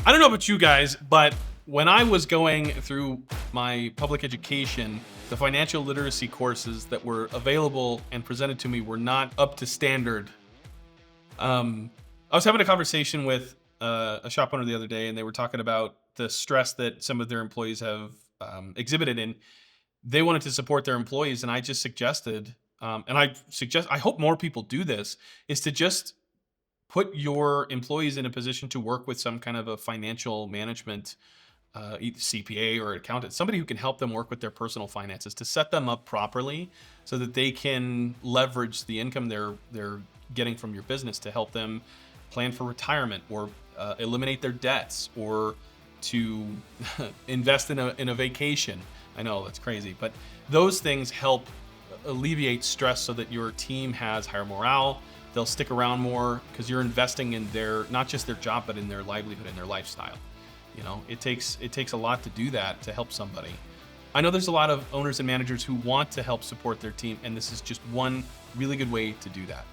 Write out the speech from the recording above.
I don't know about you guys, but when I was going through my public education, the financial literacy courses that were available and presented to me were not up to standard. I was having a conversation with a shop owner the other day, and they were talking about the stress that some of their employees have exhibited, and they wanted to support their employees. And I just suggested, I hope more people do this, is to just put your employees in a position to work with some kind of a financial management, either CPA or accountant, somebody who can help them work with their personal finances to set them up properly so that they can leverage the income they're getting from your business to help them plan for retirement or eliminate their debts or to invest in a vacation. I know that's crazy, but those things help alleviate stress so that your team has higher morale. They'll stick around more because you're investing in their, not just their job, but in their livelihood and their lifestyle. You know, it takes a lot to do that, to help somebody. I know there's a lot of owners and managers who want to help support their team, and this is just one really good way to do that.